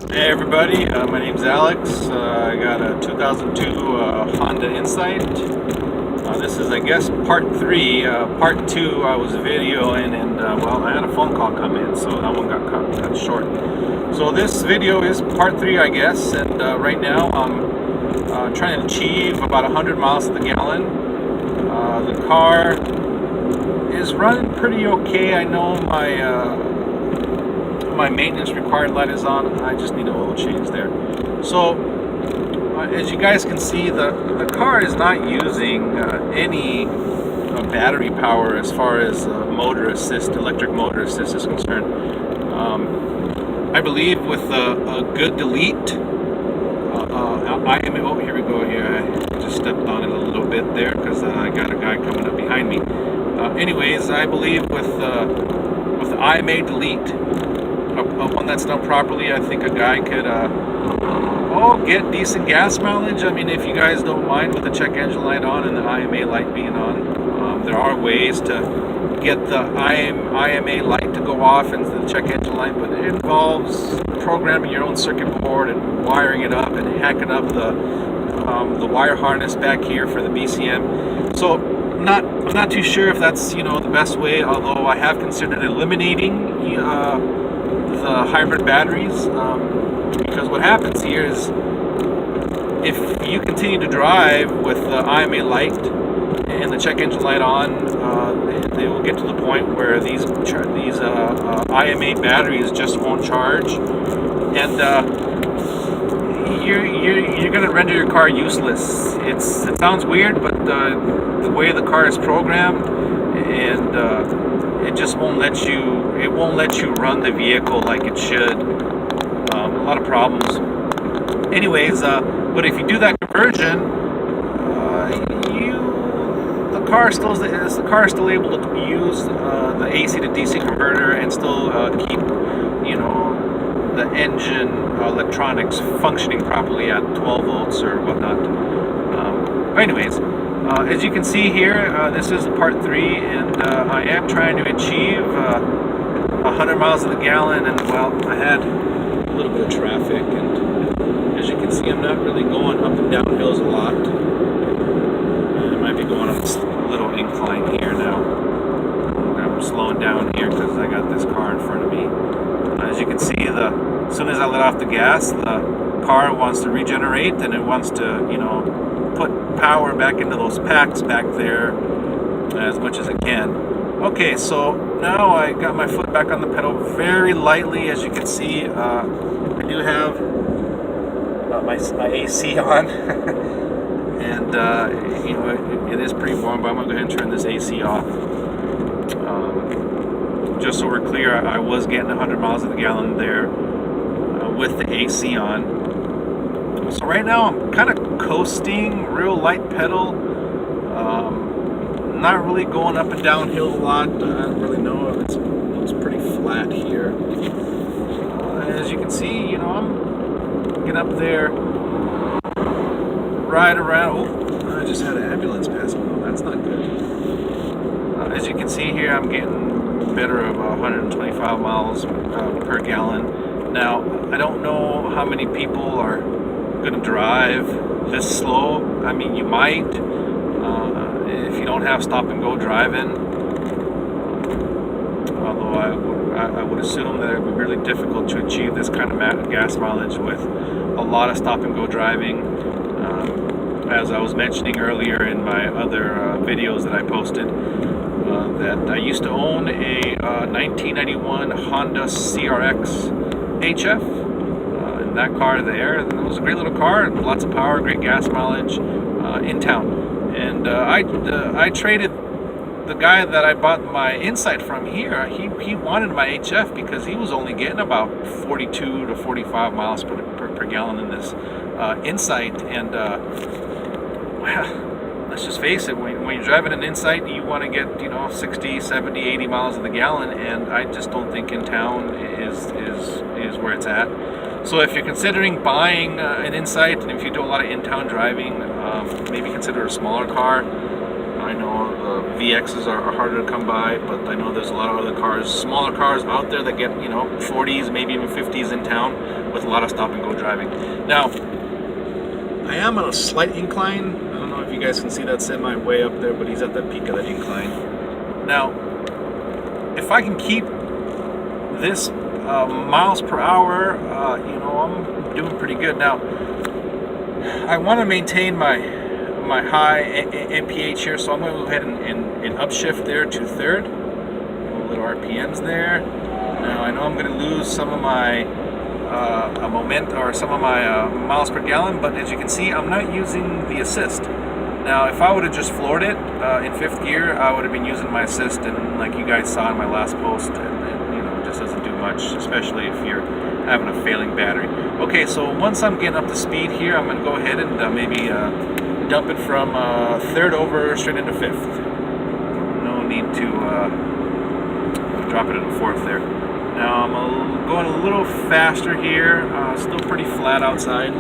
Hey everybody, my name's Alex. I got a 2002 Honda Insight. This is, I guess, part 3. Part 2 I was videoing and, well, I had a phone call come in, so that one got cut short. So this video is part 3, I guess, and right now I'm trying to achieve about 100 miles to the gallon. The car is running pretty okay. I know my maintenance required light is on. I just need an oil change there. So as you guys can see, the car is not using any battery power as far as motor assist, electric motor assist is concerned. I believe with a good delete, oh, here we go. Here, I just stepped on it a little bit there because I got a guy coming up behind me. Anyways, I believe with the IMA delete, one that's done properly, I think a guy could get decent gas mileage. I mean, if you guys don't mind with the check engine light on and the IMA light being on, there are ways to get the IMA light to go off and the check engine light, but it involves programming your own circuit board and wiring it up and hacking up the wire harness back here for the BCM. So I'm not too sure if that's the best way, although I have considered eliminating the hybrid batteries, because what happens here is if you continue to drive with the IMA light and the check engine light on, they will get to the point where these IMA batteries just won't charge, and you're going to render your car useless. It sounds weird, but the way the car is programmed, and it just won't let you. It won't let you run the vehicle like it should. A lot of problems. Anyways, but if you do that conversion, the car is still able to use the AC to DC converter and still keep the engine electronics functioning properly at 12 volts or whatnot. But anyways. As you can see here, this is part 3, and I am trying to achieve 100 miles to the gallon, and well, I had a little bit of traffic, and as you can see, I'm not really going up and down hills a lot. I might be going up this little incline here now. I'm slowing down here because I got this car in front of me. As you can see, as soon as I let off the gas, the car wants to regenerate, and it wants to, put power back into those packs back there as much as it can. Okay, so now I got my foot back on the pedal very lightly. As you can see, I do have my AC on, and it is pretty warm, but I'm gonna go ahead and turn this AC off. Just so we're clear, I was getting 100 miles to the gallon there with the AC on. So right now I'm kind of coasting, real light pedal, not really going up and down hill a lot. I don't really know if it's pretty flat here. As you can see, I'm getting up there, right around. Oh, I just had an ambulance pass me. Oh, that's not good. As you can see here, I'm getting better of 125 miles per gallon. Now, I don't know how many people are going to drive this slow. I mean, you might if you don't have stop and go driving, although I would assume that it would be really difficult to achieve this kind of gas mileage with a lot of stop and go driving. As I was mentioning earlier in my other videos that I posted, that I used to own a 1991 Honda CRX HF. That car there, it was a great little car, lots of power, great gas mileage in town. And I traded the guy that I bought my Insight from here. He wanted my HF because he was only getting about 42 to 45 miles per gallon in this Insight. And well, let's just face it, when you're driving an Insight, you want to get 60, 70, 80 miles of the gallon, and I just don't think in town is where it's at. So if you're considering buying an Insight, and if you do a lot of in-town driving, maybe consider a smaller car. I know VXs are harder to come by, but I know there's a lot of other cars, smaller cars out there that get 40s, maybe even 50s in town. with a lot of stop and go driving. Now, I am on a slight incline. I don't know if you guys can see that semi way up there, but he's at the peak of the incline. Now, if I can keep this miles per hour, I'm doing pretty good. Now, I want to maintain my high MPH here, so I'm going to go ahead and upshift there to third. A little RPMs there. Now, I know I'm going to lose some of my some of my miles per gallon, but as you can see, I'm not using the assist. Now, if I would have just floored it in fifth gear, I would have been using my assist, and like you guys saw in my last post, it just doesn't do much, especially if you're having a failing battery. Okay, so once I'm getting up to speed here, I'm going to go ahead and maybe dump it from third over straight into fifth. No need to drop it into fourth there. Now I'm going a little faster here, still pretty flat outside.